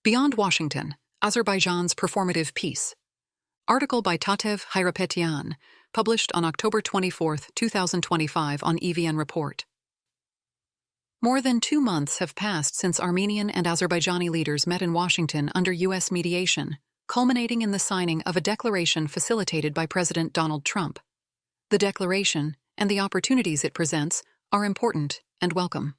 Beyond Washington, Azerbaijan's Performative Peace. Article by Tatev Hayrapetyan, published on October 24, 2025 on EVN Report. More than 2 months have passed since Armenian and Azerbaijani leaders met in Washington under U.S. mediation, culminating in the signing of a declaration facilitated by President Donald Trump. The declaration, and the opportunities it presents, are important and welcome.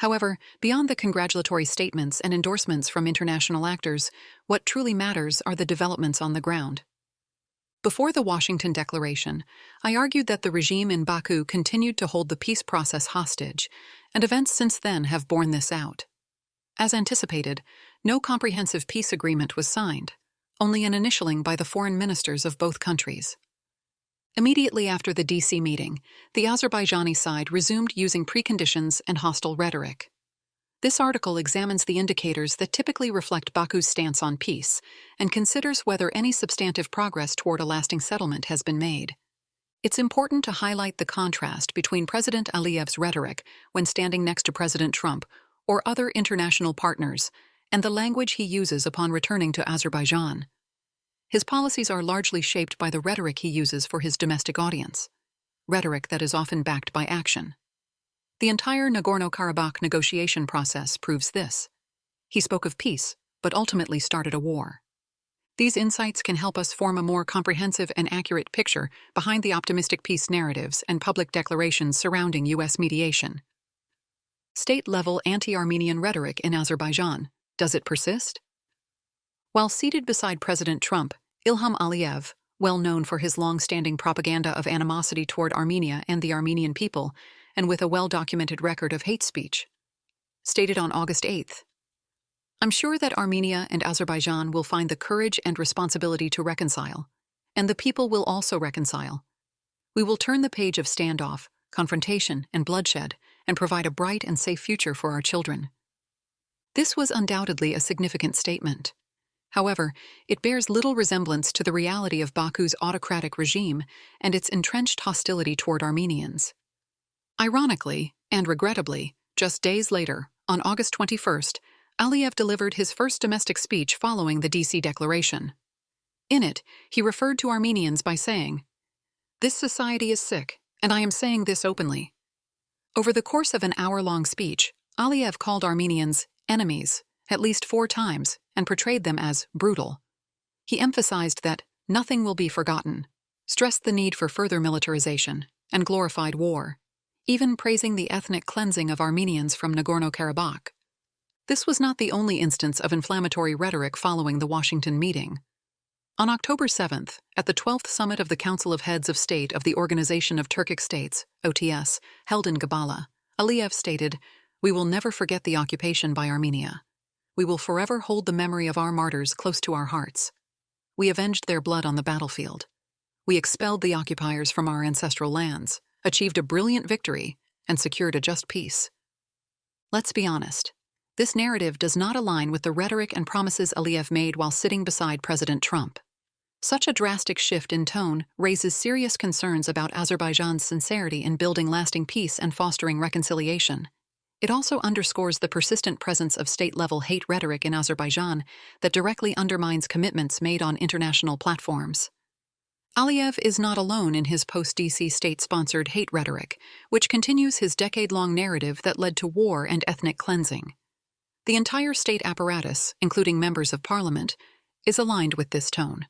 However, beyond the congratulatory statements and endorsements from international actors, what truly matters are the developments on the ground. Before the Washington Declaration, I argued that the regime in Baku continued to hold the peace process hostage, and events since then have borne this out. As anticipated, no comprehensive peace agreement was signed, only an initialing by the foreign ministers of both countries. Immediately after the D.C. meeting, the Azerbaijani side resumed using preconditions and hostile rhetoric. This article examines the indicators that typically reflect Baku's stance on peace and considers whether any substantive progress toward a lasting settlement has been made. It's important to highlight the contrast between President Aliyev's rhetoric when standing next to President Trump or other international partners and the language he uses upon returning to Azerbaijan. His policies are largely shaped by the rhetoric he uses for his domestic audience, rhetoric that is often backed by action. The entire Nagorno-Karabakh negotiation process proves this. He spoke of peace, but ultimately started a war. These insights can help us form a more comprehensive and accurate picture behind the optimistic peace narratives and public declarations surrounding U.S. mediation. State-level anti-Armenian rhetoric in Azerbaijan. Does it persist? While seated beside President Trump, Ilham Aliyev, well known for his long-standing propaganda of animosity toward Armenia and the Armenian people, and with a well-documented record of hate speech, stated on August 8th, "I'm sure that Armenia and Azerbaijan will find the courage and responsibility to reconcile, and the people will also reconcile. We will turn the page of standoff, confrontation, and bloodshed, and provide a bright and safe future for our children." This was undoubtedly a significant statement. However, it bears little resemblance to the reality of Baku's autocratic regime and its entrenched hostility toward Armenians. Ironically, and regrettably, just days later, on August 21st, Aliyev delivered his first domestic speech following the D.C. Declaration. In it, he referred to Armenians by saying, "This society is sick, and I am saying this openly." Over the course of an hour-long speech, Aliyev called Armenians enemies at least 4 times and portrayed them as brutal. He emphasized that nothing will be forgotten, stressed the need for further militarization, and glorified war, even praising the ethnic cleansing of Armenians from Nagorno-Karabakh. This was not the only instance of inflammatory rhetoric following the Washington meeting. On October 7th, at the 12th Summit of the Council of Heads of State of the Organization of Turkic States, OTS, held in Gabala, Aliyev stated, "We will never forget the occupation by Armenia. We will forever hold the memory of our martyrs close to our hearts. We avenged their blood on the battlefield. We expelled the occupiers from our ancestral lands, achieved a brilliant victory, and secured a just peace." Let's be honest. This narrative does not align with the rhetoric and promises Aliyev made while sitting beside President Trump. Such a drastic shift in tone raises serious concerns about Azerbaijan's sincerity in building lasting peace and fostering reconciliation. It also underscores the persistent presence of state-level hate rhetoric in Azerbaijan that directly undermines commitments made on international platforms. Aliyev is not alone in his post-DC state-sponsored hate rhetoric, which continues his decade-long narrative that led to war and ethnic cleansing. The entire state apparatus, including members of parliament, is aligned with this tone.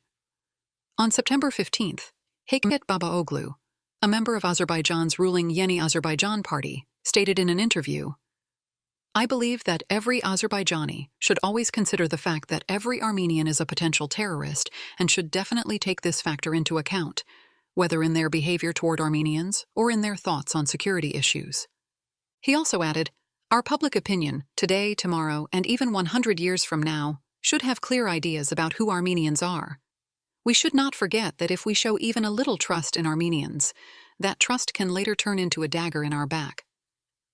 On September 15th, Hikmet Babaoglu, a member of Azerbaijan's ruling Yeni Azerbaijan party, stated in an interview, "I believe that every Azerbaijani should always consider the fact that every Armenian is a potential terrorist and should definitely take this factor into account, whether in their behavior toward Armenians or in their thoughts on security issues." He also added, "Our public opinion, today, tomorrow, and even 100 years from now, should have clear ideas about who Armenians are. We should not forget that if we show even a little trust in Armenians, that trust can later turn into a dagger in our back.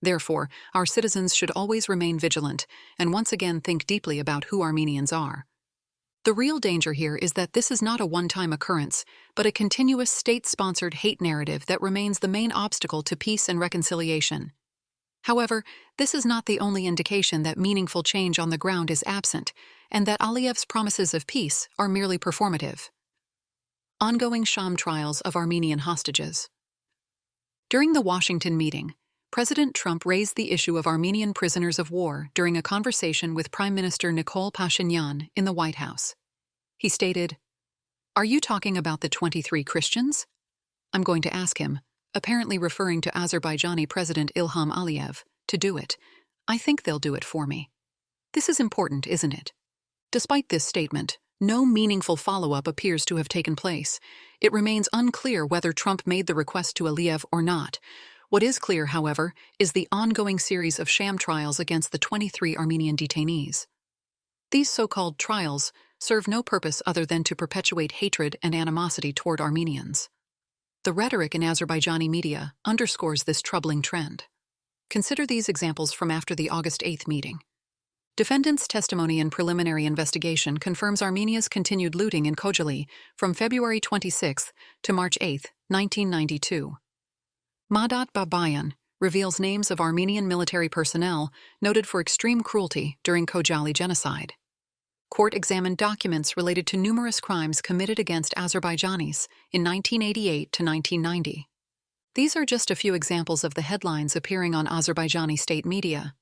Therefore, our citizens should always remain vigilant and once again think deeply about who Armenians are. The real danger here is that this is not a one-time occurrence, but a continuous state-sponsored hate narrative that remains the main obstacle to peace and reconciliation. However, this is not the only indication that meaningful change on the ground is absent, and that Aliyev's promises of peace are merely performative. Ongoing sham trials of Armenian hostages. During the Washington meeting, President Trump raised the issue of Armenian prisoners of war during a conversation with Prime Minister Nikol Pashinyan in the White House. He stated, "Are you talking about the 23 Christians?" I'm going to ask him, apparently referring to Azerbaijani President Ilham Aliyev, to do it. I think they'll do it for me. This is important, isn't it? Despite this statement, no meaningful follow-up appears to have taken place. It remains unclear whether Trump made the request to Aliyev or not. What is clear, however, is the ongoing series of sham trials against the 23 Armenian detainees. These so-called trials serve no purpose other than to perpetuate hatred and animosity toward Armenians. The rhetoric in Azerbaijani media underscores this troubling trend. Consider these examples from after the August 8 meeting. Defendant's testimony in preliminary investigation confirms Armenia's continued looting in Khojaly from February 26 to March 8, 1992. Madat Babayan reveals names of Armenian military personnel noted for extreme cruelty during Khojaly genocide. Court examined documents related to numerous crimes committed against Azerbaijanis in 1988 to 1990. These are just a few examples of the headlines appearing on Azerbaijani state media.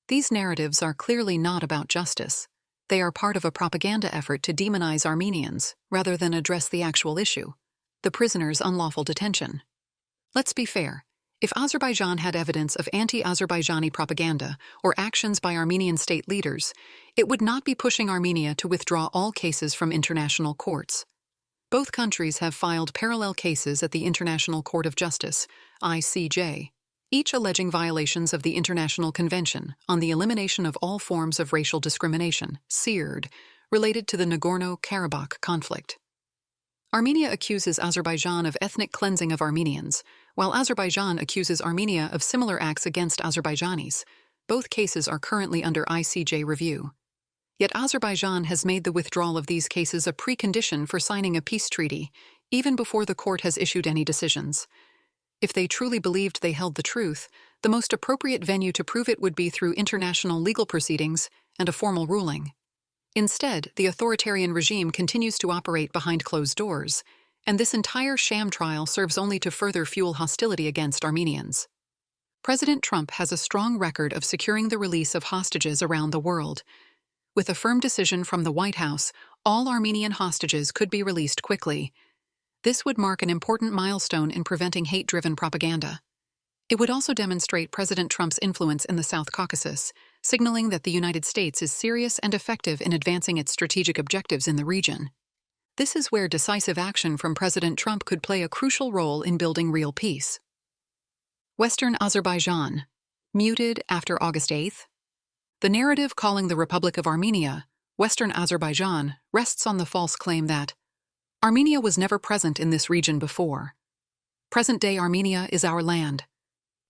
These narratives are clearly not about justice. They are part of a propaganda effort to demonize Armenians rather than address the actual issue, the prisoners' unlawful detention. Let's be fair. If Azerbaijan had evidence of anti-Azerbaijani propaganda or actions by Armenian state leaders, it would not be pushing Armenia to withdraw all cases from international courts. Both countries have filed parallel cases at the International Court of Justice, ICJ, each alleging violations of the International Convention on the Elimination of All Forms of Racial Discrimination, CERD, related to the Nagorno-Karabakh conflict. Armenia accuses Azerbaijan of ethnic cleansing of Armenians, while Azerbaijan accuses Armenia of similar acts against Azerbaijanis. Both cases are currently under ICJ review. Yet Azerbaijan has made the withdrawal of these cases a precondition for signing a peace treaty, even before the court has issued any decisions. If they truly believed they held the truth, the most appropriate venue to prove it would be through international legal proceedings and a formal ruling. Instead, the authoritarian regime continues to operate behind closed doors, and this entire sham trial serves only to further fuel hostility against Armenians. President Trump has a strong record of securing the release of hostages around the world. With a firm decision from the White House, all Armenian hostages could be released quickly. This would mark an important milestone in preventing hate-driven propaganda. It would also demonstrate President Trump's influence in the South Caucasus, signaling that the United States is serious and effective in advancing its strategic objectives in the region. This is where decisive action from President Trump could play a crucial role in building real peace. Western Azerbaijan, muted after August 8th. The narrative calling the Republic of Armenia, Western Azerbaijan, rests on the false claim that Armenia was never present in this region before. Present-day Armenia is our land.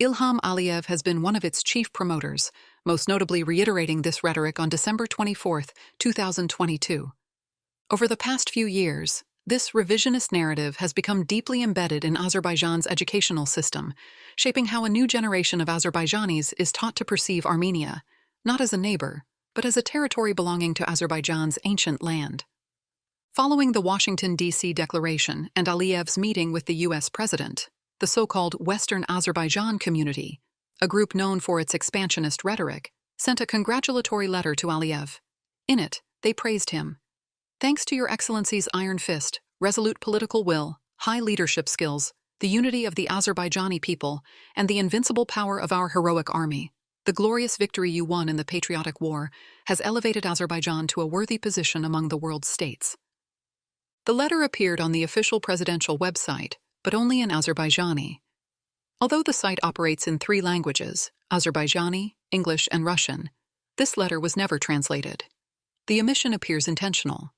Ilham Aliyev has been one of its chief promoters, most notably reiterating this rhetoric on December 24, 2022. Over the past few years, this revisionist narrative has become deeply embedded in Azerbaijan's educational system, shaping how a new generation of Azerbaijanis is taught to perceive Armenia, not as a neighbor, but as a territory belonging to Azerbaijan's ancient land. Following the Washington, D.C. declaration and Aliyev's meeting with the U.S. president, the so-called Western Azerbaijan community, a group known for its expansionist rhetoric, sent a congratulatory letter to Aliyev. In it, they praised him. Thanks to Your Excellency's iron fist, resolute political will, high leadership skills, the unity of the Azerbaijani people, and the invincible power of our heroic army, the glorious victory you won in the patriotic war has elevated Azerbaijan to a worthy position among the world's states. The letter appeared on the official presidential website, but only in Azerbaijani. Although the site operates in 3 languages, Azerbaijani, English, and Russian, this letter was never translated. The omission appears intentional.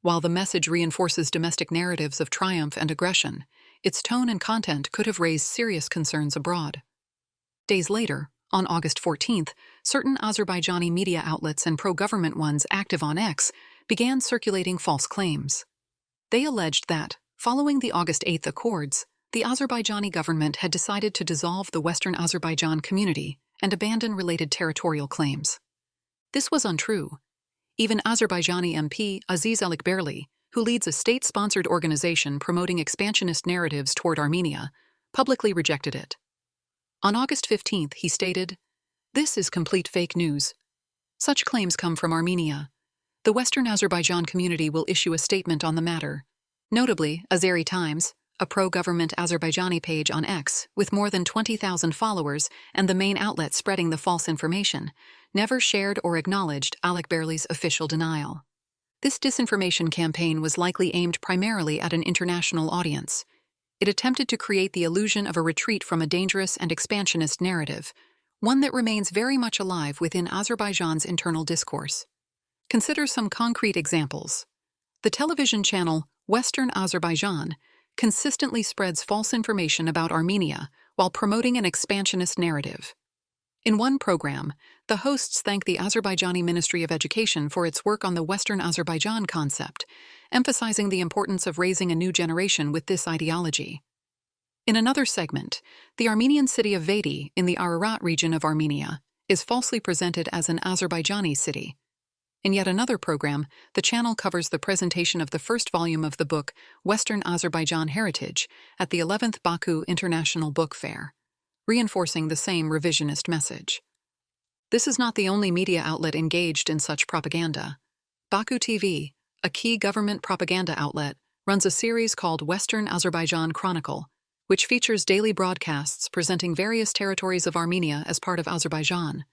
While the message reinforces domestic narratives of triumph and aggression, its tone and content could have raised serious concerns abroad. Days later, on August 14th, certain Azerbaijani media outlets and pro-government ones active on X began circulating false claims. They alleged that, following the August 8th accords, the Azerbaijani government had decided to dissolve the Western Azerbaijan community and abandon related territorial claims. This was untrue. Even Azerbaijani MP Aziz Alikberli, who leads a state-sponsored organization promoting expansionist narratives toward Armenia, publicly rejected it. On August 15, he stated, "This is complete fake news. Such claims come from Armenia. The Western Azerbaijan community will issue a statement on the matter." Notably, Azeri Times, a pro-government Azerbaijani page on X with more than 20,000 followers and the main outlet spreading the false information, never shared or acknowledged Alikberli's official denial. This disinformation campaign was likely aimed primarily at an international audience. It attempted to create the illusion of a retreat from a dangerous and expansionist narrative, one that remains very much alive within Azerbaijan's internal discourse. Consider some concrete examples. The television channel Western Azerbaijan consistently spreads false information about Armenia while promoting an expansionist narrative. In one program, the hosts thank the Azerbaijani Ministry of Education for its work on the Western Azerbaijan concept, emphasizing the importance of raising a new generation with this ideology. In another segment, the Armenian city of Vedi in the Ararat region of Armenia is falsely presented as an Azerbaijani city. In yet another program, the channel covers the presentation of the first volume of the book Western Azerbaijan Heritage at the 11th Baku International Book Fair, reinforcing the same revisionist message. This is not the only media outlet engaged in such propaganda. Baku TV, a key government propaganda outlet, runs a series called Western Azerbaijan Chronicle, which features daily broadcasts presenting various territories of Armenia as part of Azerbaijan.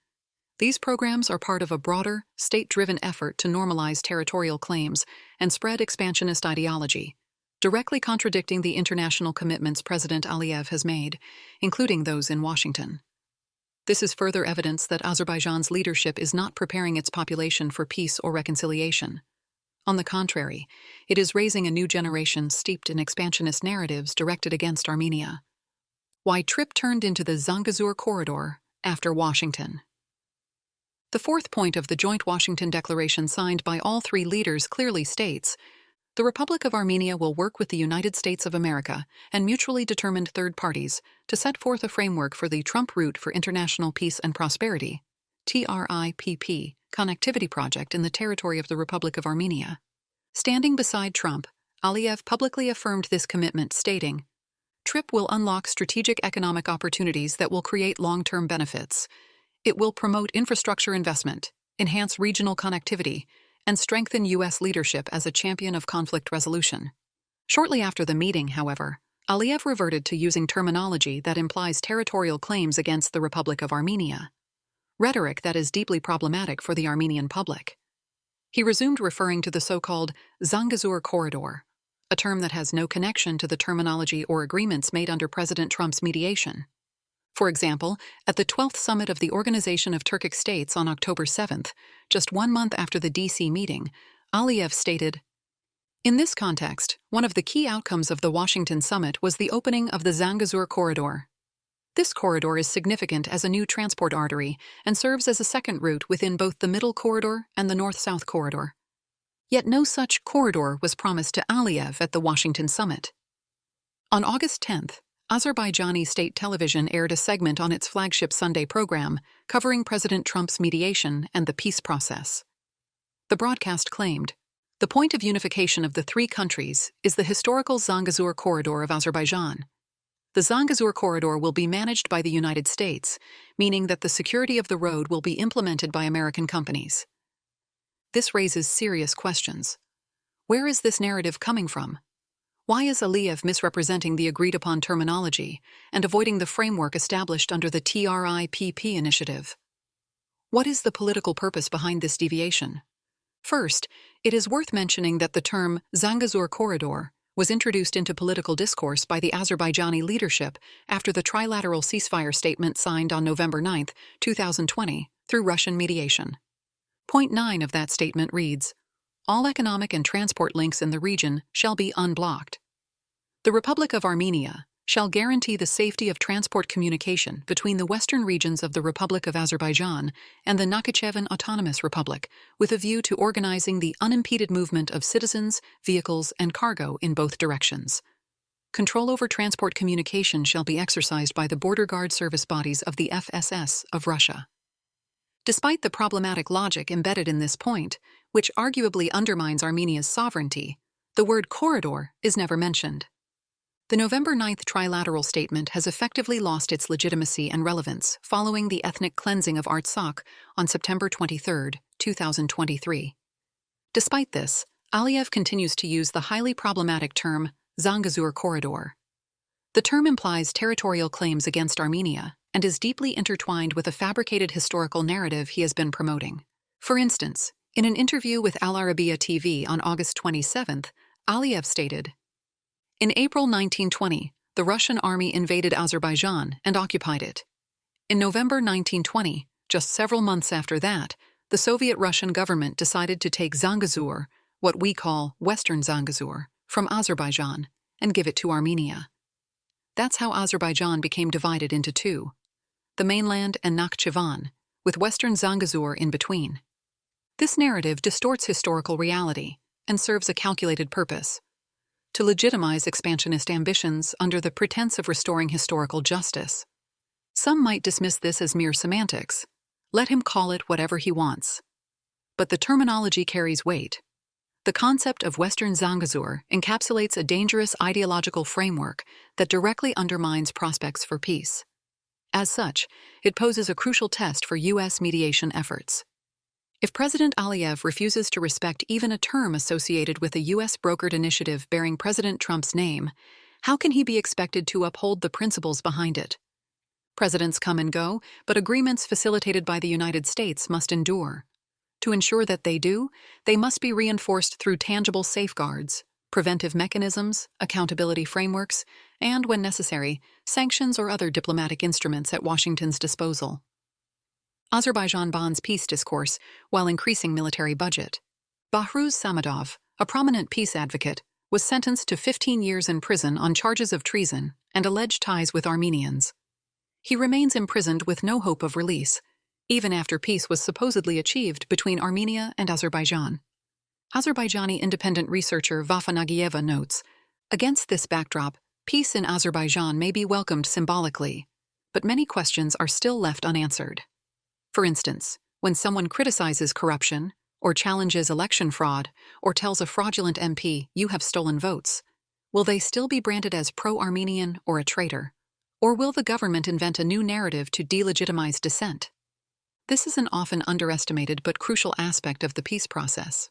These programs are part of a broader, state-driven effort to normalize territorial claims and spread expansionist ideology, directly contradicting the international commitments President Aliyev has made, including those in Washington. This is further evidence that Azerbaijan's leadership is not preparing its population for peace or reconciliation. On the contrary, it is raising a new generation steeped in expansionist narratives directed against Armenia. Why TRIPP turned into the Zangezur corridor after Washington. The fourth point of the joint Washington Declaration signed by all three leaders clearly states, "The Republic of Armenia will work with the United States of America and mutually determined third parties to set forth a framework for the Trump Route for International Peace and Prosperity (TRIPP) connectivity project in the territory of the Republic of Armenia." Standing beside Trump, Aliyev publicly affirmed this commitment, stating, "TRIPP will unlock strategic economic opportunities that will create long-term benefits. It will promote infrastructure investment, enhance regional connectivity, and strengthen U.S. leadership as a champion of conflict resolution." Shortly after the meeting, however, Aliyev reverted to using terminology that implies territorial claims against the Republic of Armenia, rhetoric that is deeply problematic for the Armenian public. He resumed referring to the so-called Zangezur corridor, a term that has no connection to the terminology or agreements made under President Trump's mediation. For example, at the 12th Summit of the Organization of Turkic States on October 7th, just 1 month after the D.C. meeting, Aliyev stated, "In this context, one of the key outcomes of the Washington Summit was the opening of the Zangezur corridor. This corridor is significant as a new transport artery and serves as a second route within both the Middle Corridor and the North-South Corridor. Yet no such corridor was promised to Aliyev at the Washington Summit." On August 10th, Azerbaijani state television aired a segment on its flagship Sunday program covering President Trump's mediation and the peace process. The broadcast claimed, "The point of unification of the three countries is the historical Zangezur corridor of Azerbaijan. The Zangezur corridor will be managed by the United States, meaning that the security of the road will be implemented by American companies." This raises serious questions. Where is this narrative coming from? Why is Aliyev misrepresenting the agreed-upon terminology and avoiding the framework established under the TRIPP initiative? What is the political purpose behind this deviation? First, it is worth mentioning that the term Zangezur corridor was introduced into political discourse by the Azerbaijani leadership after the trilateral ceasefire statement signed on November 9, 2020, through Russian mediation. Point 9 of that statement reads, "All economic and transport links in the region shall be unblocked. The Republic of Armenia shall guarantee the safety of transport communication between the western regions of the Republic of Azerbaijan and the Nakhichevan Autonomous Republic, with a view to organizing the unimpeded movement of citizens, vehicles, and cargo in both directions." control over transport communication shall be exercised by the border guard service bodies of the FSS of Russia. Despite the problematic logic embedded in this point, which arguably undermines Armenia's sovereignty, the word corridor is never mentioned. The November 9th trilateral statement has effectively lost its legitimacy and relevance following the ethnic cleansing of Artsakh on September 23, 2023. Despite this, Aliyev continues to use the highly problematic term Zangezur corridor. The term implies territorial claims against Armenia and is deeply intertwined with a fabricated historical narrative he has been promoting. For instance, in an interview with Al Arabiya TV on August 27, Aliyev stated, "In April 1920, the Russian army invaded Azerbaijan and occupied it. In November 1920, just several months after that, the Soviet Russian government decided to take Zangezur, what we call Western Zangezur, from Azerbaijan and give it to Armenia. That's how Azerbaijan became divided into two, the mainland and Nakhchivan, with Western Zangezur in between. This narrative distorts historical reality and serves a calculated purpose: to legitimize expansionist ambitions under the pretense of restoring historical justice. Some might dismiss this as mere semantics. Let him call it whatever he wants. But the terminology carries weight. The concept of Western Zangezur encapsulates a dangerous ideological framework that directly undermines prospects for peace. As such, it poses a crucial test for U.S. mediation efforts. If President Aliyev refuses to respect even a term associated with a U.S.-brokered initiative bearing President Trump's name, how can he be expected to uphold the principles behind it? Presidents come and go, but agreements facilitated by the United States must endure. To ensure that they do, they must be reinforced through tangible safeguards, preventive mechanisms, accountability frameworks, and, when necessary, sanctions or other diplomatic instruments at Washington's disposal. Azerbaijan bans peace discourse while increasing military budget. Bahruz Samadov, a prominent peace advocate, was sentenced to 15 years in prison on charges of treason and alleged ties with Armenians. He remains imprisoned with no hope of release, even after peace was supposedly achieved between Armenia and Azerbaijan. Azerbaijani independent researcher Vafa Nagieva notes, "Against this backdrop, peace in Azerbaijan may be welcomed symbolically, but many questions are still left unanswered. For instance, when someone criticizes corruption, or challenges election fraud, or tells a fraudulent MP, 'You have stolen votes,' will they still be branded as pro-Armenian or a traitor? Or will the government invent a new narrative to delegitimize dissent? This is an often underestimated but crucial aspect of the peace process.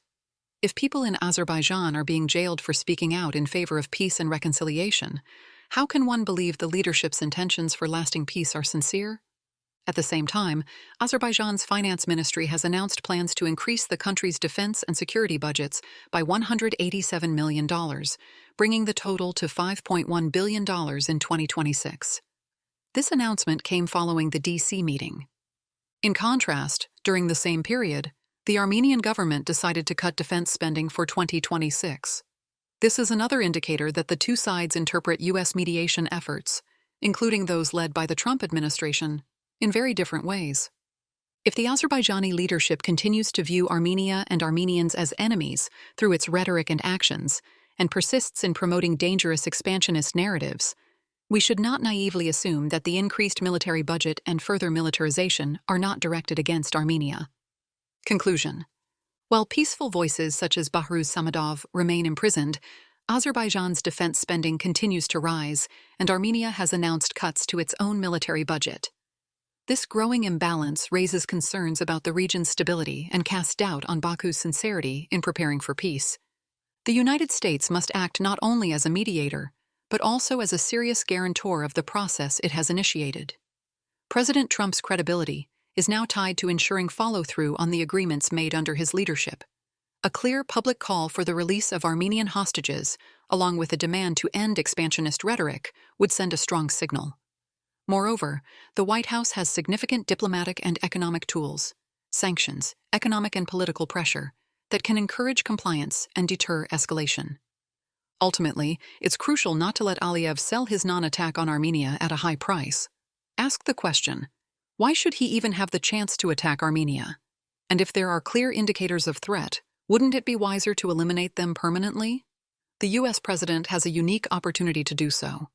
If people in Azerbaijan are being jailed for speaking out in favor of peace and reconciliation, how can one believe the leadership's intentions for lasting peace are sincere? At the same time, Azerbaijan's finance ministry has announced plans to increase the country's defense and security budgets by $187 million, bringing the total to $5.1 billion in 2026. This announcement came following the D.C. meeting. In contrast, during the same period, the Armenian government decided to cut defense spending for 2026. This is another indicator that the two sides interpret U.S. mediation efforts, including those led by the Trump administration, in very different ways. If the Azerbaijani leadership continues to view Armenia and Armenians as enemies through its rhetoric and actions, and persists in promoting dangerous expansionist narratives, we should not naively assume that the increased military budget and further militarization are not directed against Armenia. Conclusion: while peaceful voices such as Bahruz Samadov remain imprisoned, Azerbaijan's defense spending continues to rise, and Armenia has announced cuts to its own military budget. This growing imbalance raises concerns about the region's stability and casts doubt on Baku's sincerity in preparing for peace. The United States must act not only as a mediator, but also as a serious guarantor of the process it has initiated. President Trump's credibility is now tied to ensuring follow-through on the agreements made under his leadership. A clear public call for the release of Armenian hostages, along with a demand to end expansionist rhetoric, would send a strong signal. Moreover, the White House has significant diplomatic and economic tools, sanctions, economic and political pressure, that can encourage compliance and deter escalation. Ultimately, it's crucial not to let Aliyev sell his non-attack on Armenia at a high price. Ask the question, why should he even have the chance to attack Armenia? And if there are clear indicators of threat, wouldn't it be wiser to eliminate them permanently? the U.S. president has a unique opportunity to do so.